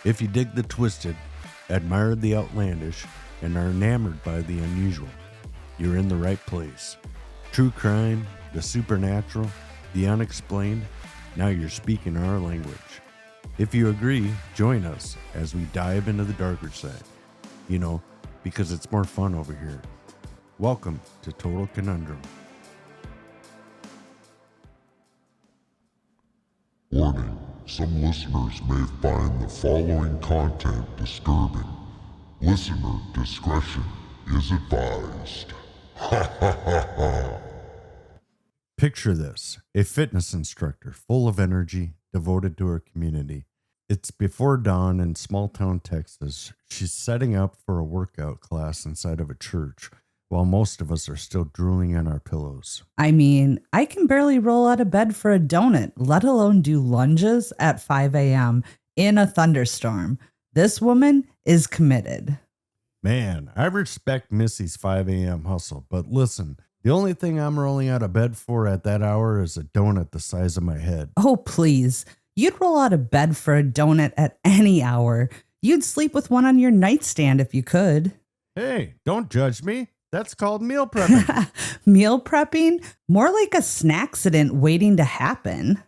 If you dig the twisted, admire the outlandish, and are enamored by the unusual, you're in the right place. True crime, the supernatural, the unexplained, now you're speaking our language. If you agree, join us as we dive into the darker side. You know, because it's more fun over here. Welcome to Total Conundrum. Warning, some listeners may find the following content disturbing. Listener discretion is advised. Ha ha ha ha. Picture this, a fitness instructor full of energy, devoted to her community. It's before dawn in small town Texas. She's setting up for a workout class inside of a church, while most of us are still drooling on our pillows. I mean, I can barely roll out of bed for a donut, let alone do lunges at 5 a.m. in a thunderstorm. This woman is committed. Man, I respect Missy's 5 a.m. hustle, but listen, the only thing I'm rolling out of bed for at that hour is a donut the size of my head. Oh, please. You'd roll out of bed for a donut at any hour. You'd sleep with one on your nightstand if you could. Hey, don't judge me. That's called meal prepping. Meal prepping? More like a snacksident waiting to happen.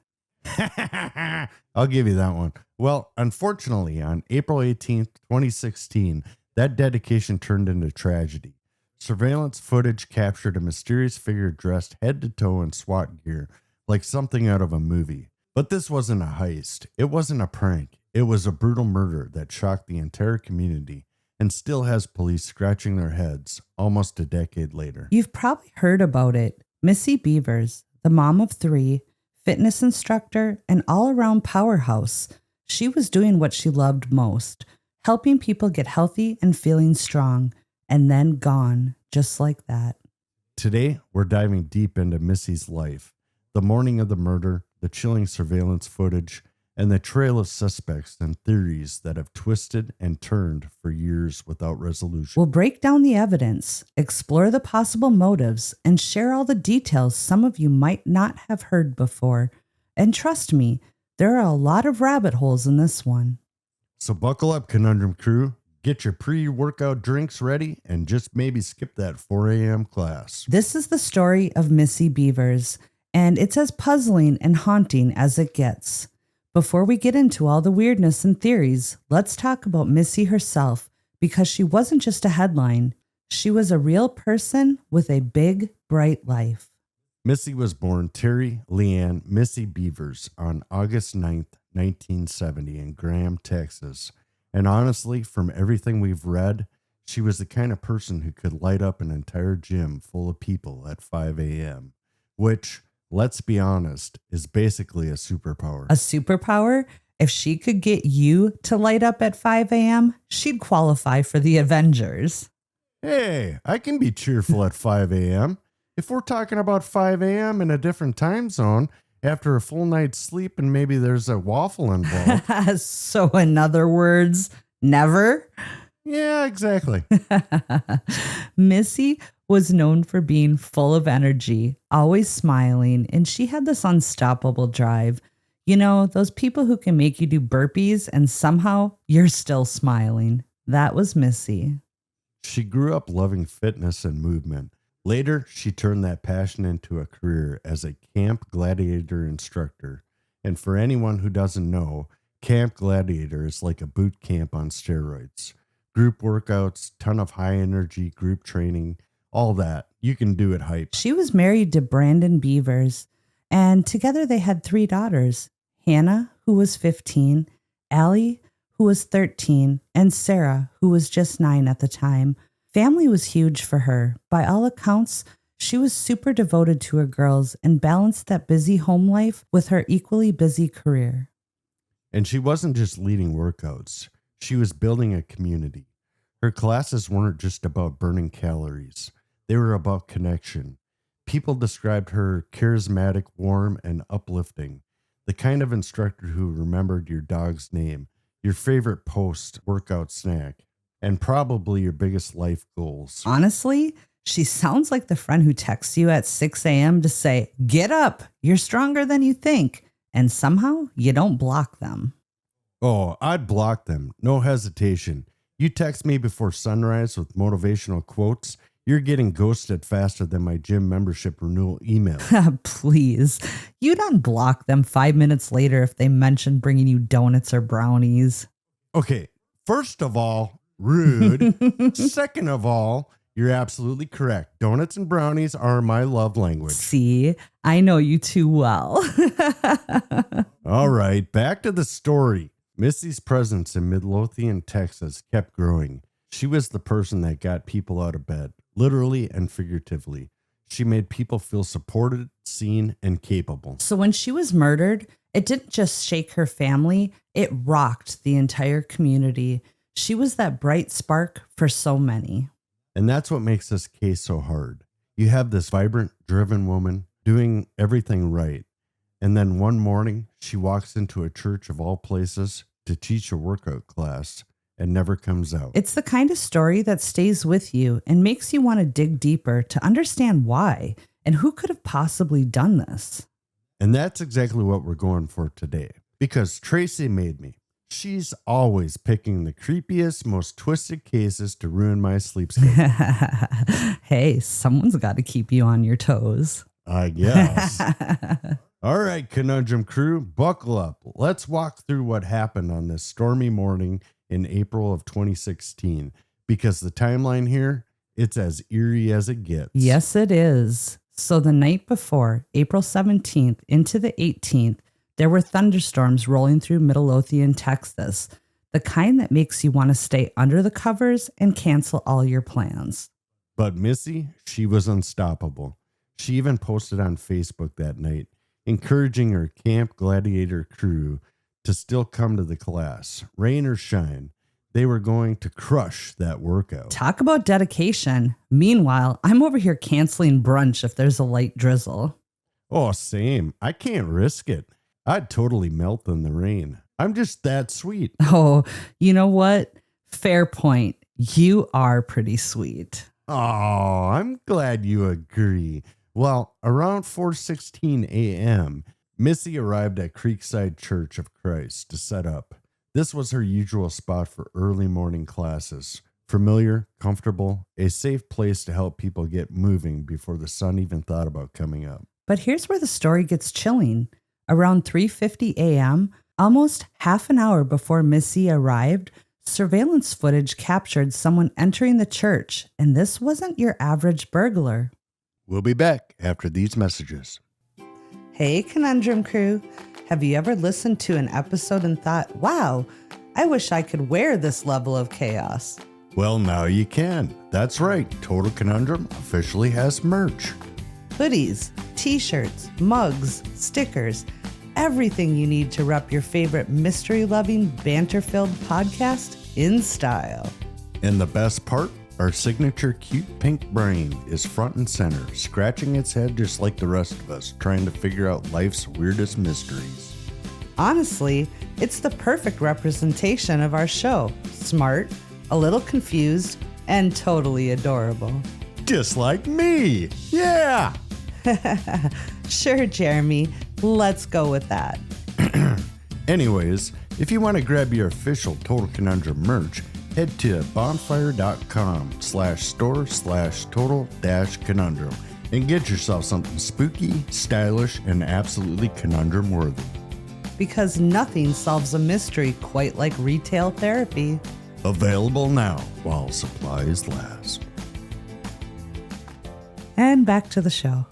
I'll give you that one. Well, unfortunately, on April 18th, 2016, that dedication turned into tragedy. Surveillance footage captured a mysterious figure dressed head to toe in SWAT gear, like something out of a movie. But this wasn't a heist. It wasn't a prank. It was a brutal murder that shocked the entire community and still has police scratching their heads almost a decade later. You've probably heard about it. Missy Bevers, the mom of 3, fitness instructor, and all-around powerhouse. She was doing what she loved most, helping people get healthy and feeling strong, and then gone, just like that. Today, we're diving deep into Missy's life, the morning of the murder, the chilling surveillance footage, and the trail of suspects and theories that have twisted and turned for years without resolution. We'll break down the evidence, explore the possible motives, and share all the details some of you might not have heard before. And trust me, there are a lot of rabbit holes in this one. So buckle up, Conundrum crew. Get your pre-workout drinks ready and just maybe skip that 4 a.m. class. This is the story of Missy Bevers, and it's as puzzling and haunting as it gets. Before we get into all the weirdness and theories, let's talk about Missy herself, because she wasn't just a headline. She was a real person with a big, bright life. Missy was born Terry Leanne Missy Bevers on August 9th, 1970 in Graham, Texas. And honestly, from everything we've read, she was the kind of person who could light up an entire gym full of people at 5 a.m., which, let's be honest, is basically a superpower. A superpower? If she could get you to light up at 5 a.m., she'd qualify for the Avengers. Hey, I can be cheerful at 5 a.m. If we're talking about 5 a.m. in a different time zone, after a full night's sleep and maybe there's a waffle involved. So in other words, never? Yeah, exactly. Missy was known for being full of energy, always smiling, and she had this unstoppable drive. You know, those people who can make you do burpees and somehow you're still smiling. That was Missy. She grew up loving fitness and movement. Later, she turned that passion into a career as a Camp Gladiator instructor. And for anyone who doesn't know, Camp Gladiator is like a boot camp on steroids. Group workouts, ton of high energy group training, all that. You can do it hype. She was married to Brandon Bevers, and together they had 3 daughters, Hannah, who was 15, Allie, who was 13, and Sarah, who was just 9 at the time. Family was huge for her. By all accounts, she was super devoted to her girls and balanced that busy home life with her equally busy career. And she wasn't just leading workouts. She was building a community. Her classes weren't just about burning calories. They were about connection. People described her charismatic, warm, and uplifting. The kind of instructor who remembered your dog's name, your favorite post-workout snack, and probably your biggest life goals. Honestly, she sounds like the friend who texts you at 6 a.m. to say, "Get up, you're stronger than you think," and somehow you don't block them. Oh, I'd block them. No hesitation. You text me before sunrise with motivational quotes, you're getting ghosted faster than my gym membership renewal email. Please. You'd unblock them 5 minutes later if they mentioned bringing you donuts or brownies. Okay, first of all, rude. Second of all, you're absolutely correct. Donuts and brownies are my love language. See, I know you too well. All right, back to the story. Missy's presence in Midlothian, Texas kept growing. She was the person that got people out of bed, literally and figuratively. She made people feel supported, seen, and capable. So when she was murdered, it didn't just shake her family, it rocked the entire community. She was that bright spark for so many. And that's what makes this case so hard. You have this vibrant, driven woman doing everything right. And then one morning, she walks into a church of all places to teach a workout class and never comes out. It's the kind of story that stays with you and makes you want to dig deeper to understand why and who could have possibly done this. And that's exactly what we're going for today. Because Tracy made me. She's always picking the creepiest, most twisted cases to ruin my sleep schedule. Hey, someone's got to keep you on your toes. I guess. All right, Conundrum crew, buckle up. Let's walk through what happened on this stormy morning in April of 2016. Because the timeline here, it's as eerie as it gets. Yes, it is. So the night before, April 17th into the 18th, there were thunderstorms rolling through Midlothian, Texas, the kind that makes you want to stay under the covers and cancel all your plans. But Missy, she was unstoppable. She even posted on Facebook that night, encouraging her Camp Gladiator crew to still come to the class. Rain or shine, they were going to crush that workout. Talk about dedication. Meanwhile, I'm over here canceling brunch if there's a light drizzle. Oh, same. I can't risk it. I'd totally melt in the rain. I'm just that sweet. Oh, you know what? Fair point. You are pretty sweet. Oh, I'm glad you agree. Well, around 4:16 a.m., Missy arrived at Creekside Church of Christ to set up. This was her usual spot for early morning classes. Familiar, comfortable, a safe place to help people get moving before the sun even thought about coming up. But here's where the story gets chilling. Around 3:50 a.m., almost half an hour before Missy arrived, surveillance footage captured someone entering the church, and this wasn't your average burglar. We'll be back after these messages. Hey, Conundrum crew. Have you ever listened to an episode and thought, wow, I wish I could wear this level of chaos? Well, now you can. That's right. Total Conundrum officially has merch. Hoodies, t-shirts, mugs, stickers, everything you need to rep your favorite mystery-loving, banter-filled podcast in style. And the best part? Our signature cute pink brain is front and center, scratching its head just like the rest of us, trying to figure out life's weirdest mysteries. Honestly, it's the perfect representation of our show. Smart, a little confused, and totally adorable. Just like me! Yeah! Sure, Jeremy. Let's go with that. Anyways, if you want to grab your official Total Conundrum merch, head to bonfire.com/store/total-conundrum and get yourself something spooky, stylish, and absolutely conundrum worthy. Because nothing solves a mystery quite like retail therapy. Available now while supplies last. And back to the show.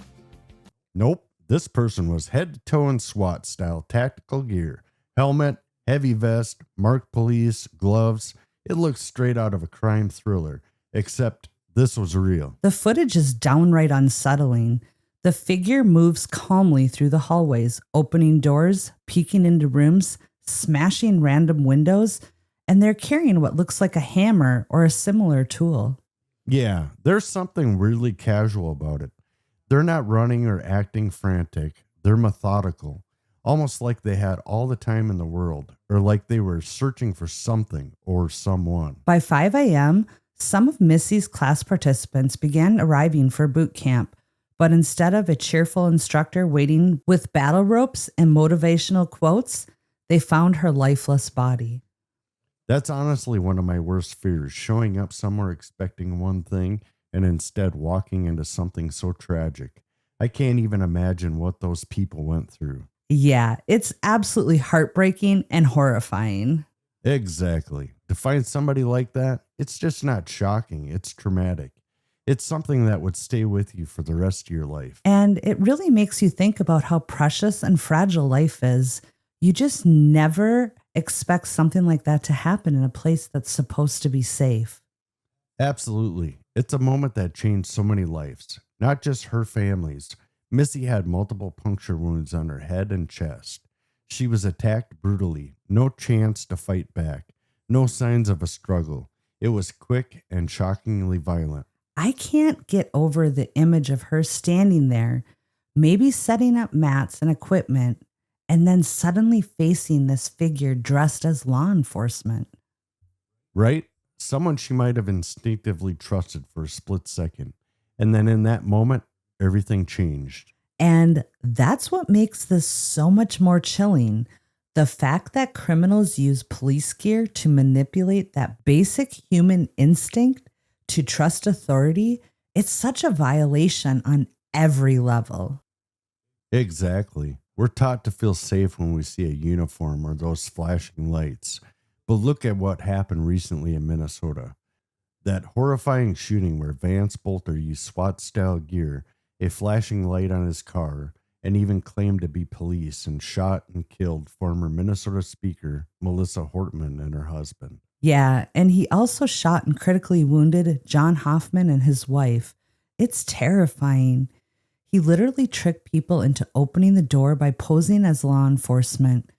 Nope, this person was head to toe in SWAT-style tactical gear. Helmet, heavy vest, marked police, gloves. It looks straight out of a crime thriller, except this was real. The footage is downright unsettling. The figure moves calmly through the hallways, opening doors, peeking into rooms, smashing random windows, and they're carrying what looks like a hammer or a similar tool. Yeah, there's something weirdly casual about it. They're not running or acting frantic. They're methodical. Almost like they had all the time in the world, or like they were searching for something or someone. By 5 a.m., some of Missy's class participants began arriving for boot camp, but instead of a cheerful instructor waiting with battle ropes and motivational quotes, they found her lifeless body. That's honestly one of my worst fears, showing up somewhere expecting one thing and instead walking into something so tragic. I can't even imagine what those people went through. Yeah, it's absolutely heartbreaking and horrifying. Exactly. To find somebody like that, it's just not shocking. It's traumatic. It's something that would stay with you for the rest of your life. And it really makes you think about how precious and fragile life is. You just never expect something like that to happen in a place that's supposed to be safe. Absolutely. It's a moment that changed so many lives, not just her family's. Missy had multiple puncture wounds on her head and chest. She was attacked brutally, no chance to fight back, no signs of a struggle. It was quick and shockingly violent. I can't get over the image of her standing there, maybe setting up mats and equipment, and then suddenly facing this figure dressed as law enforcement. Right? Someone she might have instinctively trusted for a split second. And then in that moment, everything changed. And that's what makes this so much more chilling. The fact that criminals use police gear to manipulate that basic human instinct to trust authority, it's such a violation on every level. Exactly. We're taught to feel safe when we see a uniform or those flashing lights. But look at what happened recently in Minnesota. That horrifying shooting where Vance Bolter used SWAT-style gear, a flashing light on his car, and even claimed to be police and shot and killed former Minnesota Speaker Melissa Hortman and her husband. Yeah, and he also shot and critically wounded John Hoffman and his wife. It's terrifying. He literally tricked people into opening the door by posing as law enforcement.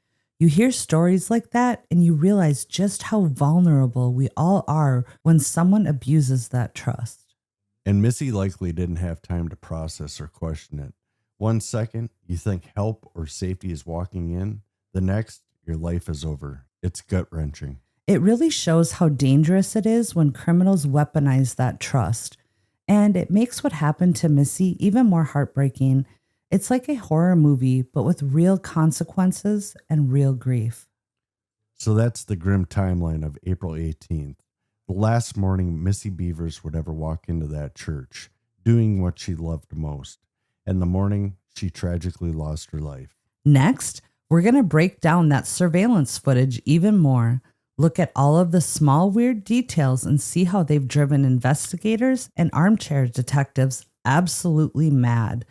You hear stories like that and you realize just how vulnerable we all are when someone abuses that trust. And Missy likely didn't have time to process or question it. 1 second, you think help or safety is walking in. The next, your life is over. It's gut-wrenching. It really shows how dangerous it is when criminals weaponize that trust. And it makes what happened to Missy even more heartbreaking. It's like a horror movie, but with real consequences and real grief. So that's the grim timeline of April 18th. The last morning Missy Bevers would ever walk into that church, doing what she loved most. And the morning she tragically lost her life. Next, we're going to break down that surveillance footage even more. Look at all of the small weird details and see how they've driven investigators and armchair detectives absolutely mad.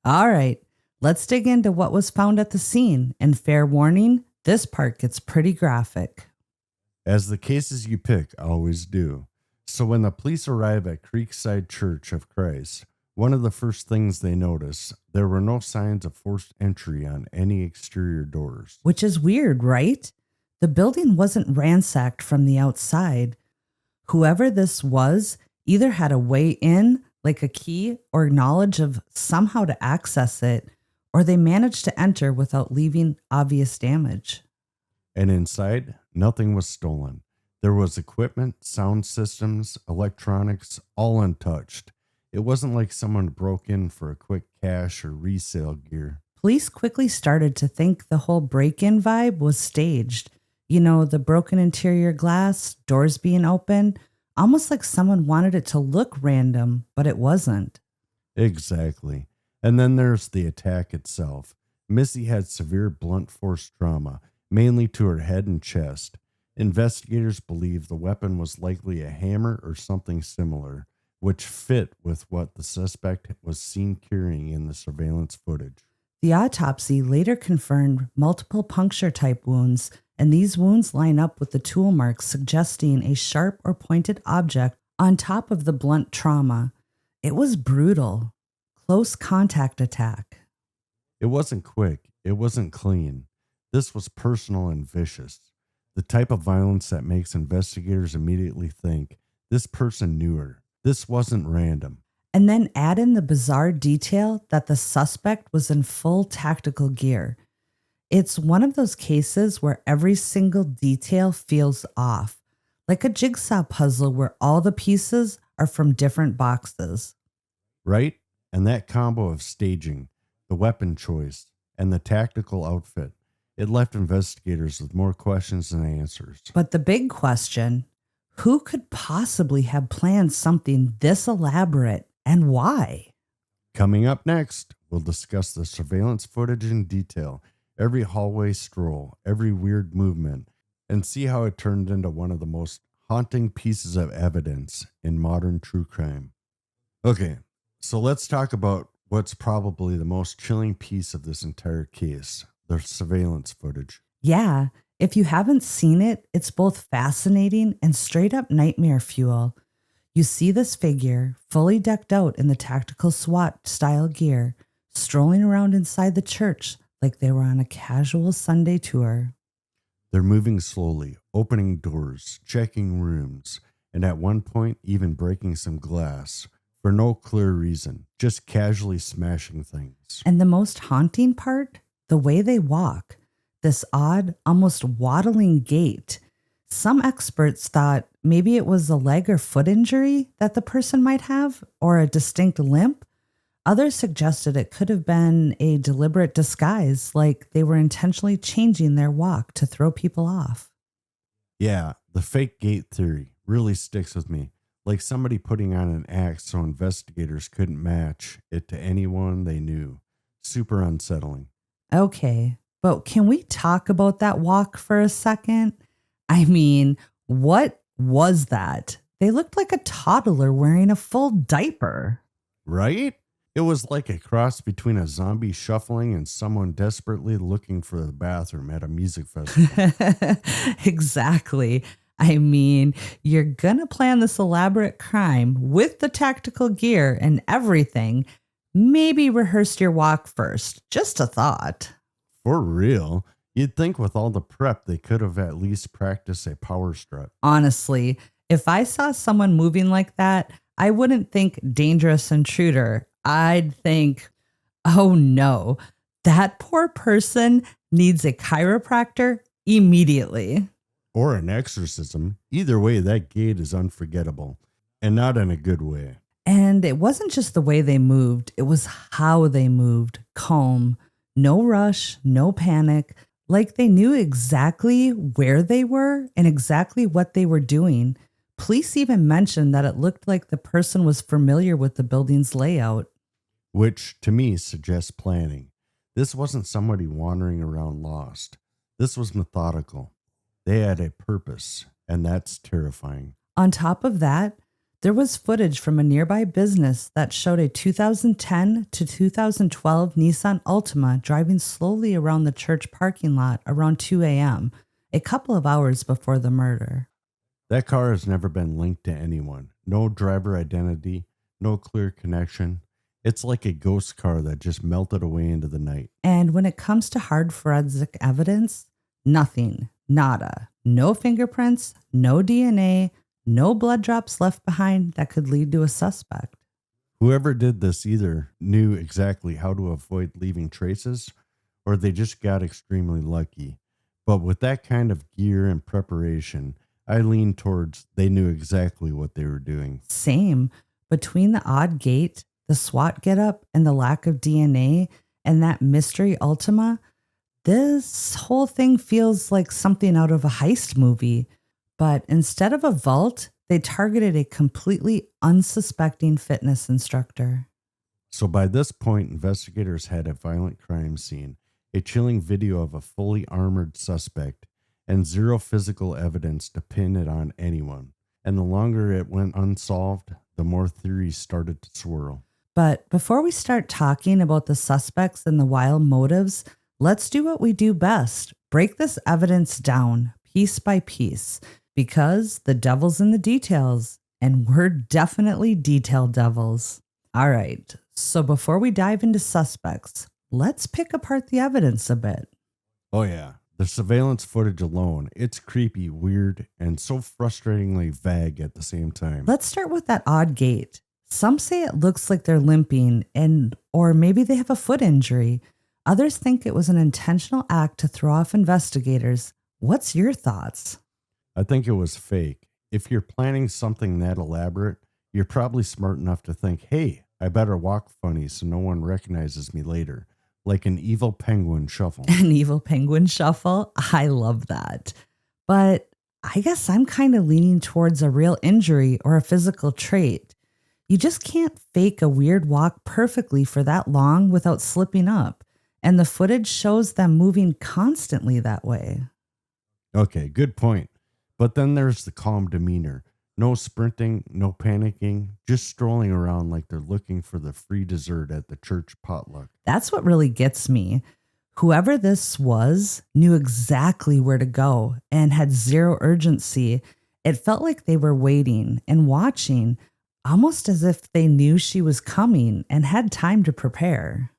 All right, let's dig into what was found at the scene. And fair warning, this part gets pretty graphic. As the cases you pick always do. So when the police arrive at Creekside Church of Christ, one of the first things they notice, there were no signs of forced entry on any exterior doors. Which is weird, right? The building wasn't ransacked from the outside. Whoever this was either had a way in, like a key or knowledge of somehow to access it, or they managed to enter without leaving obvious damage. And inside, nothing was stolen. There was equipment, sound systems, electronics, all untouched. It wasn't like someone broke in for a quick cash or resale gear. Police quickly started to think the whole break-in vibe was staged. You know, the broken interior glass, doors being open, almost like someone wanted it to look random, but it wasn't. Exactly. And then there's the attack itself. Missy had severe blunt force trauma, mainly to her head and chest. Investigators believe the weapon was likely a hammer or something similar, which fit with what the suspect was seen carrying in the surveillance footage. The autopsy later confirmed multiple puncture-type wounds, and these wounds line up with the tool marks suggesting a sharp or pointed object on top of the blunt trauma. It was brutal. Close contact attack. It wasn't quick. It wasn't clean. This was personal and vicious. The type of violence that makes investigators immediately think, this person knew her. This wasn't random. And then add in the bizarre detail that the suspect was in full tactical gear. It's one of those cases where every single detail feels off, like a jigsaw puzzle where all the pieces are from different boxes. Right? And that combo of staging, the weapon choice, and the tactical outfit, It left investigators with more questions than answers. But the big question, who could possibly have planned something this elaborate and why? Coming up next, we'll discuss the surveillance footage in detail, every hallway stroll, every weird movement, and see how it turned into one of the most haunting pieces of evidence in modern true crime. Okay, so let's talk about what's probably the most chilling piece of this entire case, the surveillance footage. Yeah, if you haven't seen it, it's both fascinating and straight up nightmare fuel. You see this figure, fully decked out in the tactical SWAT-style gear, strolling around inside the church like they were on a casual Sunday tour. They're moving slowly, opening doors, checking rooms, and at one point even breaking some glass for no clear reason, just casually smashing things. And the most haunting part? The way they walk. This odd, almost waddling gait. Some experts thought maybe it was a leg or foot injury that the person might have, or a distinct limp. Others suggested it could have been a deliberate disguise, like they were intentionally changing their walk to throw people off. Yeah, the fake gait theory really sticks with me. Like somebody putting on an act so investigators couldn't match it to anyone they knew. Super unsettling. Okay, but can we talk about that walk for a second? I mean, what was that? They looked like a toddler wearing a full diaper. Right? It was like a cross between a zombie shuffling and someone desperately looking for the bathroom at a music festival. Exactly. I mean, you're gonna plan this elaborate crime with the tactical gear and everything. Maybe rehearse your walk first. Just a thought. For real. You'd think with all the prep, they could have at least practiced a power strut. Honestly, if I saw someone moving like that, I wouldn't think dangerous intruder. I'd think, oh no, that poor person needs a chiropractor immediately. Or an exorcism. Either way, that gait is unforgettable. And not in a good way. And it wasn't just the way they moved, it was how they moved. Calm, no rush, no panic. Like they knew exactly where they were and exactly what they were doing. Police even mentioned that it looked like the person was familiar with the building's layout. Which, to me, suggests planning. This wasn't somebody wandering around lost. This was methodical. They had a purpose, and that's terrifying. On top of that, there was footage from a nearby business that showed a 2010 to 2012 Nissan Altima driving slowly around the church parking lot around 2 a.m., a couple of hours before the murder. That car has never been linked to anyone. No driver identity, no clear connection. It's like a ghost car that just melted away into the night. And when it comes to hard forensic evidence, nothing, nada. No fingerprints, no DNA, no blood drops left behind that could lead to a suspect. Whoever did this either knew exactly how to avoid leaving traces, or they just got extremely lucky. But with that kind of gear and preparation, I lean towards they knew exactly what they were doing. Same. Between the odd gait, the SWAT getup, and the lack of DNA, and that mystery Ultima, this whole thing feels like something out of a heist movie. But instead of a vault, they targeted a completely unsuspecting fitness instructor. So by this point, investigators had a violent crime scene, a chilling video of a fully armored suspect, and zero physical evidence to pin it on anyone. And the longer it went unsolved, the more theories started to swirl. But before we start talking about the suspects and the wild motives, let's do what we do best. Break this evidence down, piece by piece, because the devil's in the details, and we're definitely detail devils. All right, so before we dive into suspects, let's pick apart the evidence a bit. Oh yeah, the surveillance footage alone, it's creepy, weird, and so frustratingly vague at the same time. Let's start with that odd gait. Some say it looks like they're limping, or maybe they have a foot injury. Others think it was an intentional act to throw off investigators. What's your thoughts? I think it was fake. If you're planning something that elaborate, you're probably smart enough to think, hey, I better walk funny so no one recognizes me later. like an evil penguin shuffle. An evil penguin shuffle? I love that. But I guess I'm kind of leaning towards a real injury or a physical trait. You just can't fake a weird walk perfectly for that long without slipping up. And the footage shows them moving constantly that way. Okay, good point. But then there's the calm demeanor. No sprinting, no panicking, just strolling around like they're looking for the free dessert at the church potluck. That's what really gets me. Whoever this was knew exactly where to go and had zero urgency. It felt like they were waiting and watching, almost as if they knew she was coming and had time to prepare.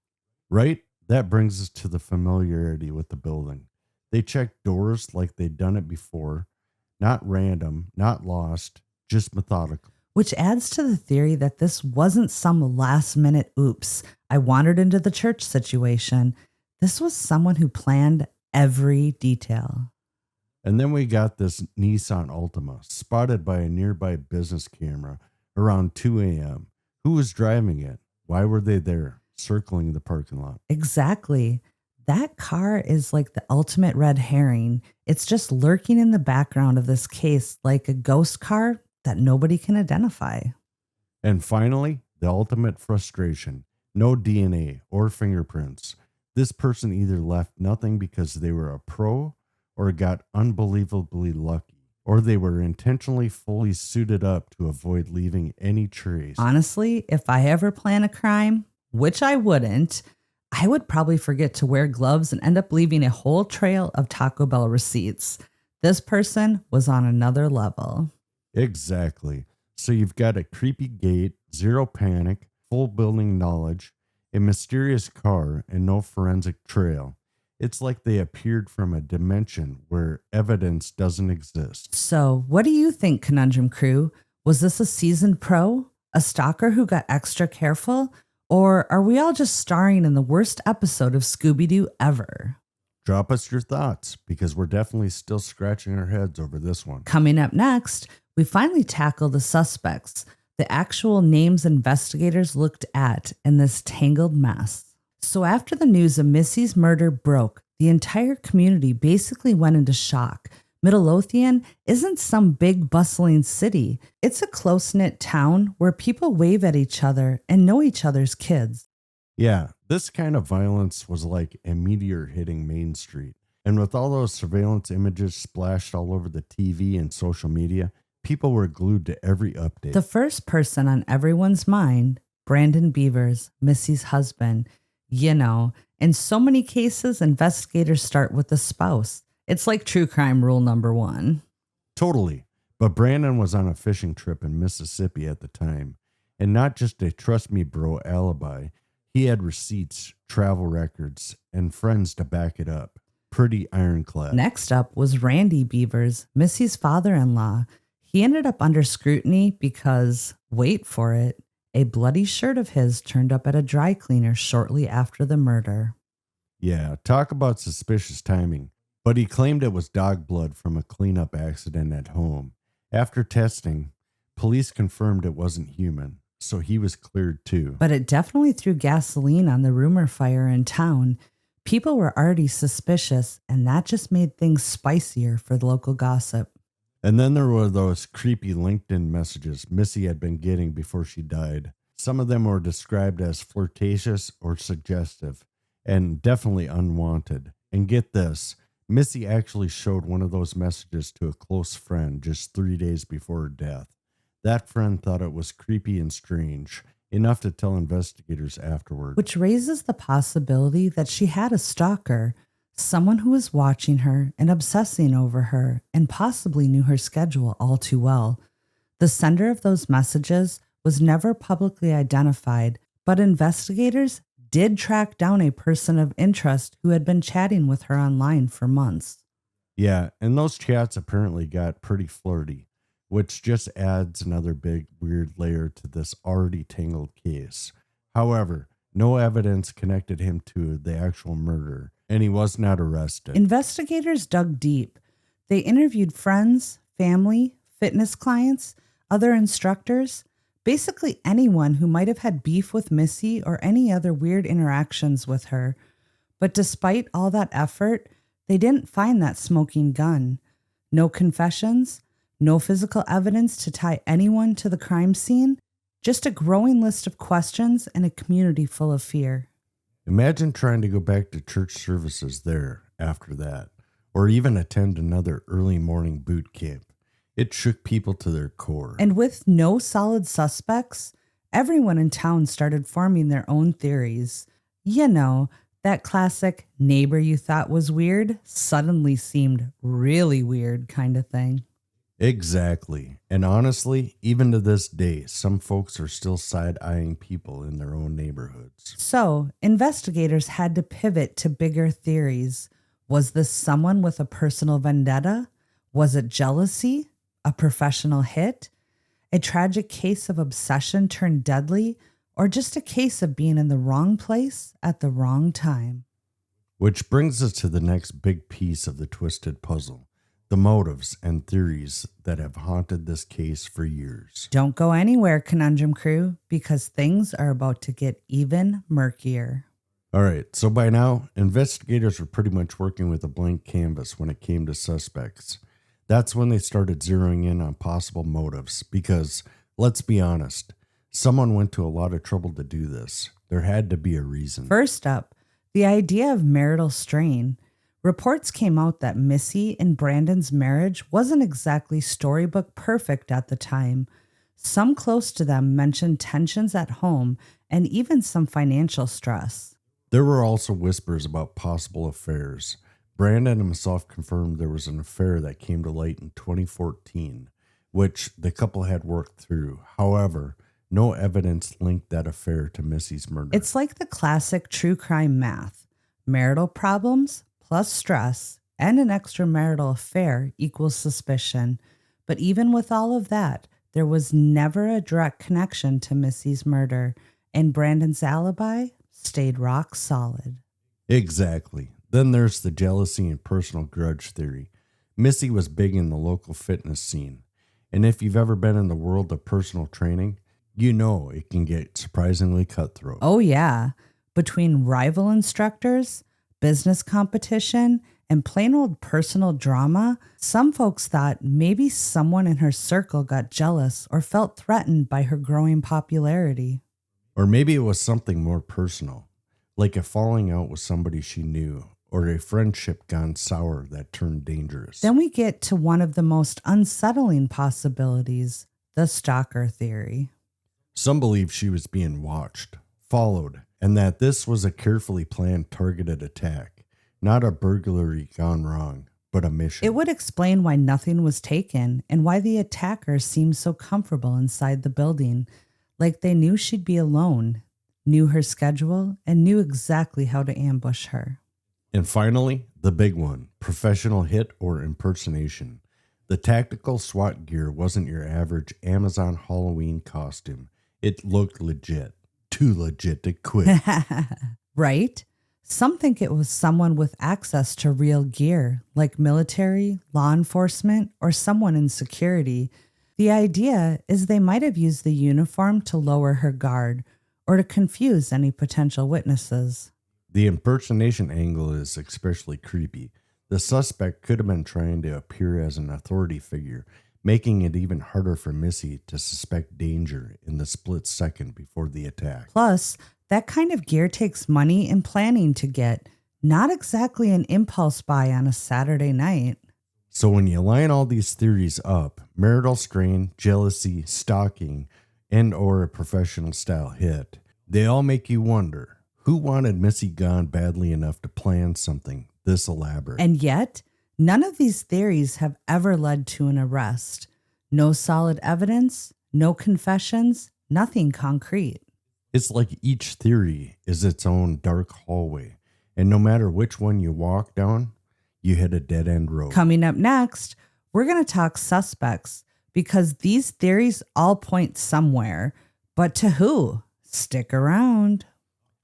Right? That brings us to the familiarity with the building. They checked doors like they'd done it before. Not random, not lost, just methodical. Which adds to the theory that this wasn't some last minute oops, I wandered into the church situation. This was someone who planned every detail. And then we got this Nissan Altima spotted by a nearby business camera around 2 a.m. Who was driving it? Why were they there, circling the parking lot? Exactly. That car is like the ultimate red herring. It's just lurking in the background of this case like a ghost car that nobody can identify. And finally, the ultimate frustration. No DNA or fingerprints. This person either left nothing because they were a pro or got unbelievably lucky, or they were intentionally fully suited up to avoid leaving any trace. Honestly, if I ever plan a crime, which I wouldn't, I would probably forget to wear gloves and end up leaving a whole trail of Taco Bell receipts. This person was on another level. Exactly. So you've got a creepy gate, zero panic, full building knowledge, a mysterious car, and no forensic trail. It's like they appeared from a dimension where evidence doesn't exist. So, what do you think, Conundrum crew? Was this a seasoned pro? A stalker who got extra careful? Or are we all just starring in the worst episode of Scooby-Doo ever? Drop us your thoughts, because we're definitely still scratching our heads over this one. Coming up next, we finally tackle the suspects, the actual names investigators looked at in this tangled mess. So after the news of Missy's murder broke, the entire community basically went into shock. Midlothian isn't some big bustling city. It's a close-knit town where people wave at each other and know each other's kids. Yeah, this kind of violence was like a meteor hitting Main Street. And with all those surveillance images splashed all over the TV and social media, people were glued to every update. The first person on everyone's mind, Brandon Bevers, Missy's husband. You know, in so many cases, investigators start with the spouse. It's like true crime rule number 1. Totally. But Brandon was on a fishing trip in Mississippi at the time. And not just a trust me bro alibi. He had receipts, travel records, and friends to back it up. Pretty ironclad. Next up was Randy Bevers, Missy's father-in-law. He ended up under scrutiny because, wait for it, a bloody shirt of his turned up at a dry cleaner shortly after the murder. Yeah, talk about suspicious timing. But he claimed it was dog blood from a cleanup accident at home. After testing, police confirmed it wasn't human, so he was cleared too. But it definitely threw gasoline on the rumor fire in town. People were already suspicious, and that just made things spicier for the local gossip. And then there were those creepy LinkedIn messages Missy had been getting before she died. Some of them were described as flirtatious or suggestive, and definitely unwanted. And get this, Missy actually showed one of those messages to a close friend just 3 days before her death. That friend thought it was creepy and strange, enough to tell investigators afterward. Which raises the possibility that she had a stalker, someone who was watching her and obsessing over her and possibly knew her schedule all too well. The sender of those messages was never publicly identified, but investigators did track down a person of interest who had been chatting with her online for months. Yeah, and those chats apparently got pretty flirty, which just adds another big weird layer to this already tangled case. However, no evidence connected him to the actual murder, and he was not arrested. Investigators dug deep. They interviewed friends, family, fitness clients, other instructors, basically anyone who might have had beef with Missy or any other weird interactions with her. But despite all that effort, they didn't find that smoking gun. No confessions, no physical evidence to tie anyone to the crime scene, just a growing list of questions and a community full of fear. Imagine trying to go back to church services there after that, or even attend another early morning boot camp. It shook people to their core. And with no solid suspects, everyone in town started forming their own theories. You know, that classic neighbor you thought was weird suddenly seemed really weird kind of thing. Exactly. And honestly, even to this day, some folks are still side-eyeing people in their own neighborhoods. So, investigators had to pivot to bigger theories. Was this someone with a personal vendetta? Was it jealousy? A professional hit? A tragic case of obsession turned deadly? Or just a case of being in the wrong place at the wrong time? Which brings us to the next big piece of the twisted puzzle. The motives and theories that have haunted this case for years. Don't go anywhere, Conundrum Crew, because things are about to get even murkier. All right, so by now, investigators were pretty much working with a blank canvas when it came to suspects. That's when they started zeroing in on possible motives because, let's be honest, someone went to a lot of trouble to do this. There had to be a reason. First up, the idea of marital strain. Reports came out that Missy and Brandon's marriage wasn't exactly storybook perfect at the time. Some close to them mentioned tensions at home and even some financial stress. There were also whispers about possible affairs. Brandon himself confirmed there was an affair that came to light in 2014, which the couple had worked through. However, no evidence linked that affair to Missy's murder. It's like the classic true crime math. Marital problems plus stress and an extramarital affair equals suspicion. But even with all of that, there was never a direct connection to Missy's murder, and Brandon's alibi stayed rock solid. Exactly. Then there's the jealousy and personal grudge theory. Missy was big in the local fitness scene. And if you've ever been in the world of personal training, you know it can get surprisingly cutthroat. Oh yeah. Between rival instructors, business competition, and plain old personal drama, some folks thought maybe someone in her circle got jealous or felt threatened by her growing popularity. Or maybe it was something more personal, like a falling out with somebody she knew, or a friendship gone sour that turned dangerous. Then we get to one of the most unsettling possibilities, the stalker theory. Some believe she was being watched, followed, and that this was a carefully planned targeted attack, not a burglary gone wrong, but a mission. It would explain why nothing was taken and why the attacker seemed so comfortable inside the building, like they knew she'd be alone, knew her schedule, and knew exactly how to ambush her. And finally, the big one, professional hit or impersonation. The tactical SWAT gear wasn't your average Amazon Halloween costume. It looked legit. Too legit to quit. Right? Some think it was someone with access to real gear, like military, law enforcement, or someone in security. The idea is they might have used the uniform to lower her guard or to confuse any potential witnesses. The impersonation angle is especially creepy. The suspect could have been trying to appear as an authority figure, making it even harder for Missy to suspect danger in the split second before the attack. Plus, that kind of gear takes money and planning to get, not exactly an impulse buy on a Saturday night. So when you line all these theories up, marital strain, jealousy, stalking, and or a professional style hit, they all make you wonder, who wanted Missy gone badly enough to plan something this elaborate? And yet, none of these theories have ever led to an arrest. No solid evidence, no confessions, nothing concrete. It's like each theory is its own dark hallway, and no matter which one you walk down, you hit a dead-end road. Coming up next, we're going to talk suspects, because these theories all point somewhere. But to who? Stick around.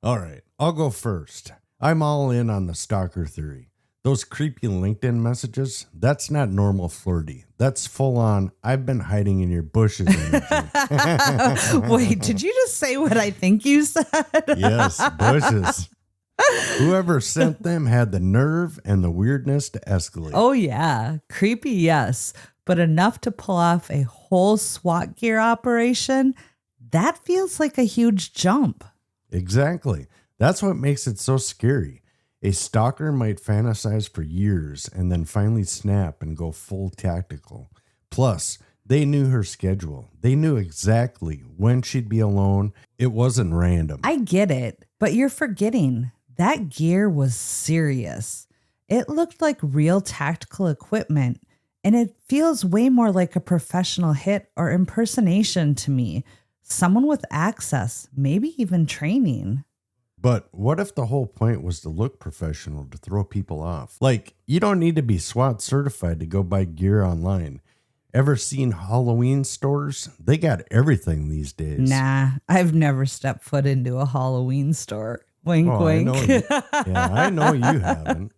All right, I'll go first. I'm all in on the stalker theory. Those creepy LinkedIn messages, that's not normal flirty. That's full on, I've been hiding in your bushes energy. Wait, did you just say what I think you said? Yes, bushes. Whoever sent them had the nerve and the weirdness to escalate. Oh, yeah. Creepy, yes. But enough to pull off a whole SWAT gear operation? That feels like a huge jump. Exactly. That's what makes it so scary. A stalker might fantasize for years and then finally snap and go full tactical. Plus, they knew her schedule. They knew exactly when she'd be alone. It wasn't random. I get it, but you're forgetting. That gear was serious. It looked like real tactical equipment, and it feels way more like a professional hit or impersonation to me. Someone with access, maybe even training. But what if the whole point was to look professional, to throw people off? Like, you don't need to be SWAT certified to go buy gear online. Ever seen Halloween stores? They got everything these days. Nah, I've never stepped foot into a Halloween store. Wink, wink. I know you haven't.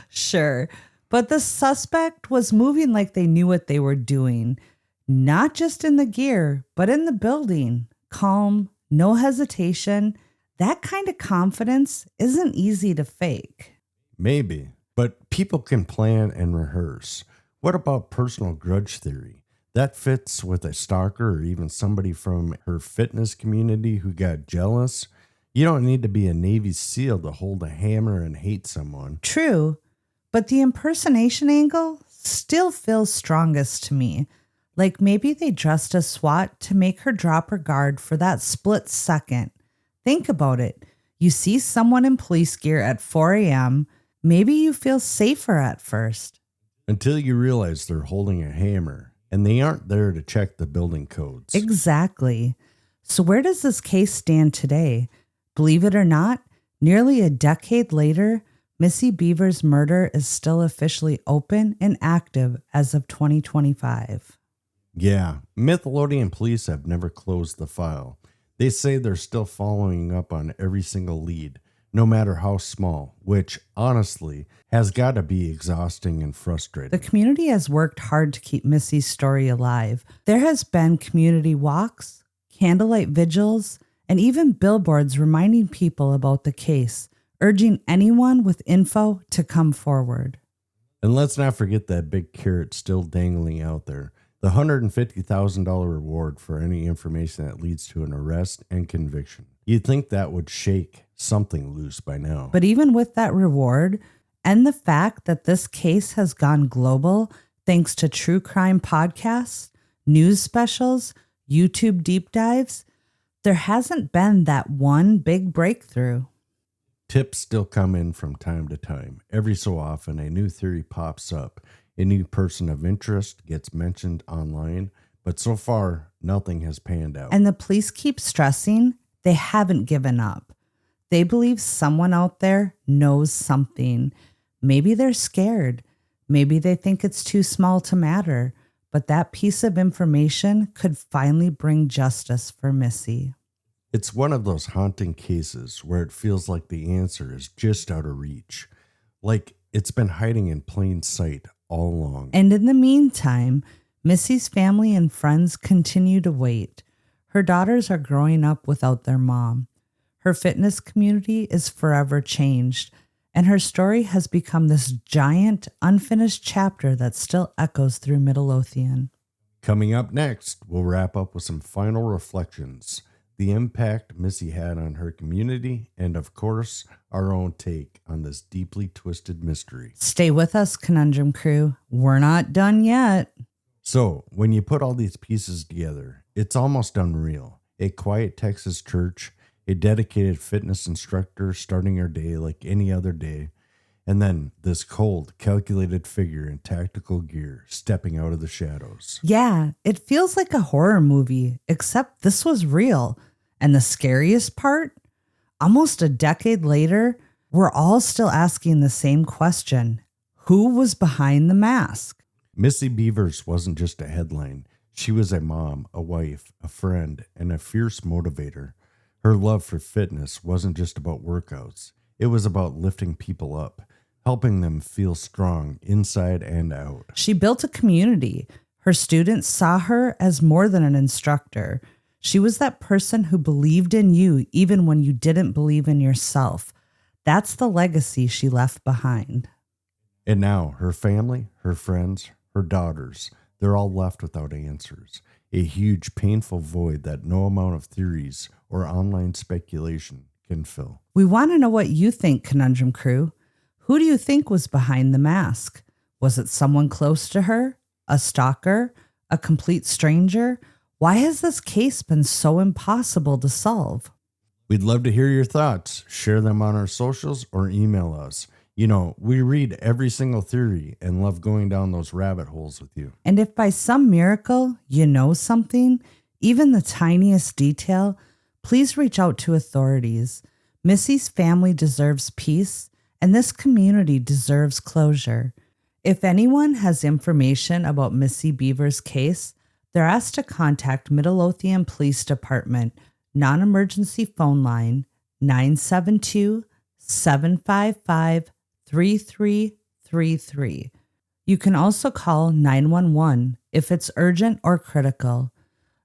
Sure. But the suspect was moving like they knew what they were doing. Not just in the gear, but in the building. Calm, no hesitation. That kind of confidence isn't easy to fake. Maybe, but people can plan and rehearse. What about personal grudge theory? That fits with a stalker or even somebody from her fitness community who got jealous. You don't need to be a Navy SEAL to hold a hammer and hate someone. True, but the impersonation angle still feels strongest to me. Like maybe they dressed as SWAT to make her drop her guard for that split second. Think about it. You see someone in police gear at 4 a.m., maybe you feel safer at first. Until you realize they're holding a hammer and they aren't there to check the building codes. Exactly. So where does this case stand today? Believe it or not, nearly a decade later, Missy Bevers' murder is still officially open and active as of 2025. Yeah, Midlothian police have never closed the file. They say they're still following up on every single lead, no matter how small, which, honestly, has got to be exhausting and frustrating. The community has worked hard to keep Missy's story alive. There has been community walks, candlelight vigils, and even billboards reminding people about the case, urging anyone with info to come forward. And let's not forget that big carrot still dangling out there. The $150,000 reward for any information that leads to an arrest and conviction. You'd think that would shake something loose by now. But even with that reward, and the fact that this case has gone global thanks to true crime podcasts, news specials, YouTube deep dives, there hasn't been that one big breakthrough. Tips still come in from time to time. Every so often, a new theory pops up. A new person of interest gets mentioned online, but so far, nothing has panned out. And the police keep stressing they haven't given up. They believe someone out there knows something. Maybe they're scared. Maybe they think it's too small to matter. But that piece of information could finally bring justice for Missy. It's one of those haunting cases where it feels like the answer is just out of reach. Like it's been hiding in plain sight all along. And in the meantime, Missy's family and friends continue to wait. Her daughters are growing up without their mom. Her fitness community is forever changed, and her story has become this giant, unfinished chapter that still echoes through Midlothian. Coming up next, we'll wrap up with some final reflections, the impact Missy had on her community, and of course, our own take on this deeply twisted mystery. Stay with us, Conundrum crew. We're not done yet. So, when you put all these pieces together, it's almost unreal. A quiet Texas church, a dedicated fitness instructor starting her day like any other day, and then this cold, calculated figure in tactical gear stepping out of the shadows. Yeah, it feels like a horror movie, except this was real. And the scariest part? Almost a decade later, we're all still asking the same question. Who was behind the mask? Missy Bevers wasn't just a headline. She was a mom, a wife, a friend, and a fierce motivator. Her love for fitness wasn't just about workouts. It was about lifting people up, helping them feel strong inside and out. She built a community. Her students saw her as more than an instructor. She was that person who believed in you even when you didn't believe in yourself. That's the legacy she left behind. And now her family, her friends, her daughters, they're all left without answers. A huge, painful void that no amount of theories or online speculation can fill. We want to know what you think, Conundrum Crew. Who do you think was behind the mask? Was it someone close to her? A stalker? A complete stranger? Why has this case been so impossible to solve? We'd love to hear your thoughts. Share them on our socials or email us. You know, we read every single theory and love going down those rabbit holes with you. And if by some miracle you know something, even the tiniest detail, please reach out to authorities. Missy's family deserves peace, and this community deserves closure. If anyone has information about Missy Bevers' case, they're asked to contact Midlothian Police Department, non-emergency phone line 972-755-3333. You can also call 911 if it's urgent or critical.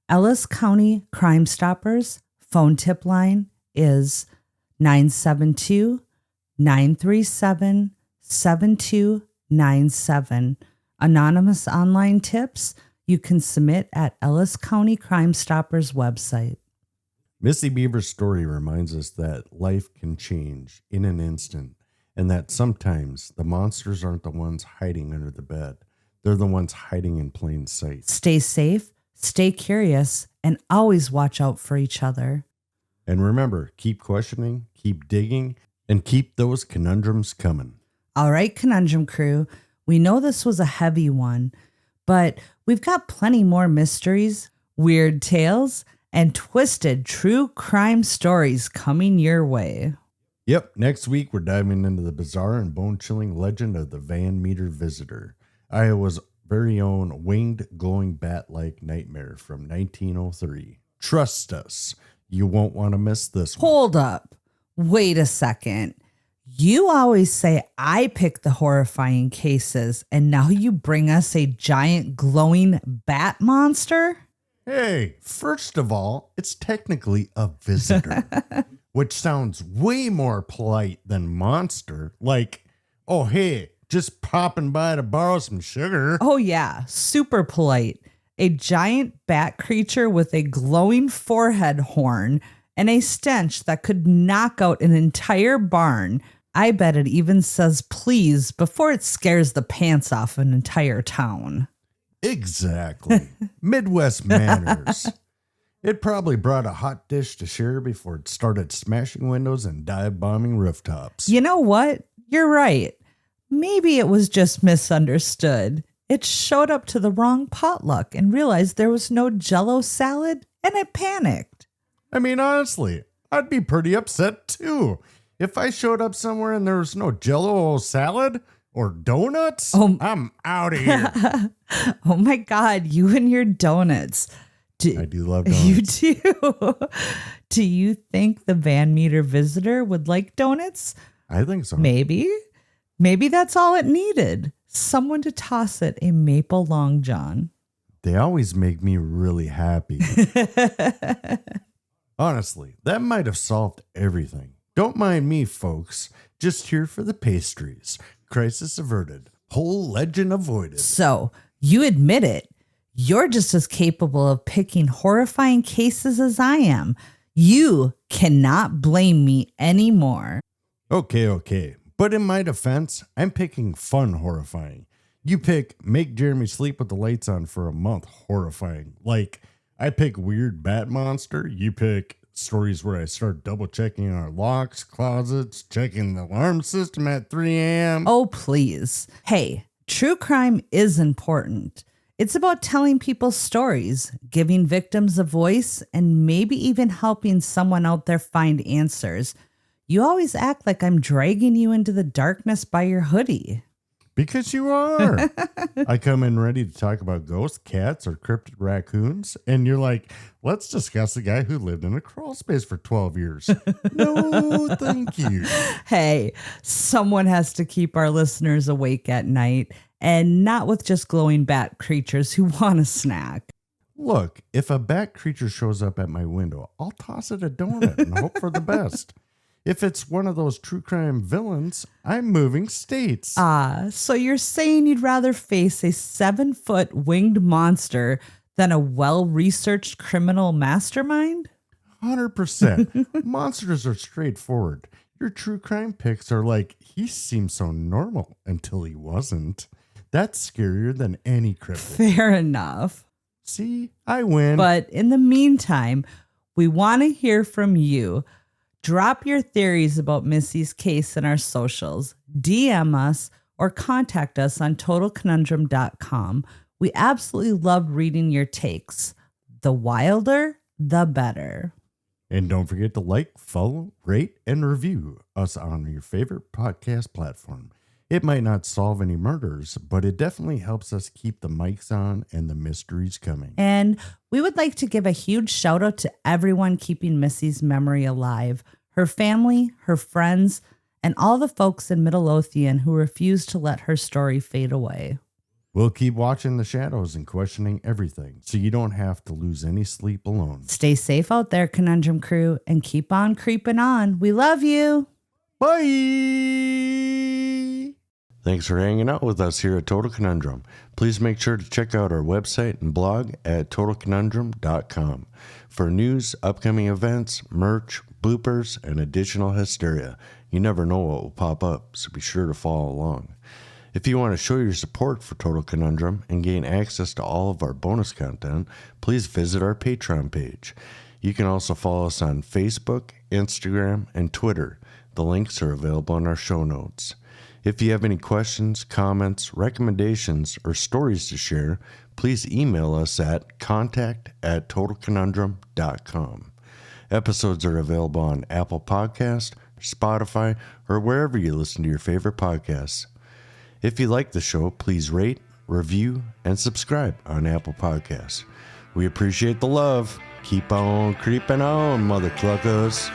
Ellis County Crime Stoppers phone tip line is 972-937-7297. Anonymous online tips you can submit at Ellis County Crime Stoppers website. Missy Bevers' story reminds us that life can change in an instant, and that sometimes the monsters aren't the ones hiding under the bed. They're the ones hiding in plain sight. Stay safe, stay curious, and always watch out for each other. And remember, keep questioning, keep digging, and keep those conundrums coming. All right, Conundrum Crew, we know this was a heavy one, but we've got plenty more mysteries, weird tales, and twisted true crime stories coming your way. Yep, next week we're diving into the bizarre and bone-chilling legend of the Van Meter Visitor, Iowa's very own winged, glowing bat-like nightmare from 1903. Trust us, you won't want to miss this one. Hold up. Wait a second. You always say I pick the horrifying cases, and now you bring us a giant glowing bat monster? Hey, first of all, it's technically a visitor, which sounds way more polite than monster. Like, oh, hey, just popping by to borrow some sugar. Oh, yeah, super polite. A giant bat creature with a glowing forehead horn and a stench that could knock out an entire barn. I bet it even says please before it scares the pants off an entire town. Exactly. Midwest manners. It probably brought a hot dish to share before it started smashing windows and dive bombing rooftops. You know what? You're right. Maybe it was just misunderstood. It showed up to the wrong potluck and realized there was no Jell-O salad, and it panicked. I mean, honestly, I'd be pretty upset too. If I showed up somewhere and there was no Jell-O salad or donuts, I'm out of here. Oh my God, you and your donuts. I do love donuts. You do. Do you think the Van Meter Visitor would like donuts? I think so. Maybe. Maybe that's all it needed. Someone to toss it a maple long john. They always make me really happy. Honestly, that might have solved everything. Don't mind me, folks. Just here for the pastries. Crisis averted. Whole legend avoided. So, you admit it. You're just as capable of picking horrifying cases as I am. You cannot blame me anymore. Okay. But in my defense, I'm picking fun horrifying. You pick make Jeremy sleep with the lights on for a month horrifying. Like, I pick weird bat monster. You pick stories where I start double checking our locks, closets, checking the alarm system at 3 a.m. Oh, please. Hey, true crime is important. It's about telling people stories, giving victims a voice, and maybe even helping someone out there find answers. You always act like I'm dragging you into the darkness by your hoodie. Because you are. I come in ready to talk about ghosts, cats, or cryptid raccoons, and you're like, let's discuss the guy who lived in a crawl space for 12 years. No, thank you. Hey, someone has to keep our listeners awake at night, and not with just glowing bat creatures who want a snack. Look, if a bat creature shows up at my window, I'll toss it a donut and hope for the best. If it's one of those true crime villains, I'm moving states. So you're saying you'd rather face a 7-foot winged monster than a well-researched criminal mastermind? 100%. Monsters are straightforward. Your true crime picks are like, he seemed so normal until he wasn't. That's scarier than any cryptid. Fair enough. See, I win. But in the meantime, we want to hear from you. Drop your theories about Missy's case in our socials, DM us, or contact us on totalconundrum.com. We absolutely love reading your takes. The wilder, the better. And don't forget to like, follow, rate, and review us on your favorite podcast platform. It might not solve any murders, but it definitely helps us keep the mics on and the mysteries coming. And we would like to give a huge shout out to everyone keeping Missy's memory alive, her family, her friends, and all the folks in Midlothian who refuse to let her story fade away. We'll keep watching the shadows and questioning everything, so you don't have to lose any sleep alone. Stay safe out there, Conundrum crew, and keep on creeping on. We love you. Bye! Thanks for hanging out with us here at Total Conundrum. Please make sure to check out our website and blog at totalconundrum.com for news, upcoming events, merch, bloopers, and additional hysteria. You never know what will pop up, so be sure to follow along. If you want to show your support for Total Conundrum and gain access to all of our bonus content, please visit our Patreon page. You can also follow us on Facebook, Instagram, and Twitter. The links are available in our show notes. If you have any questions, comments, recommendations, or stories to share, please email us at contact@totalconundrum.com. Episodes are available on Apple Podcasts, Spotify, or wherever you listen to your favorite podcasts. If you like the show, please rate, review, and subscribe on Apple Podcasts. We appreciate the love. Keep on creeping on, mother cluckers.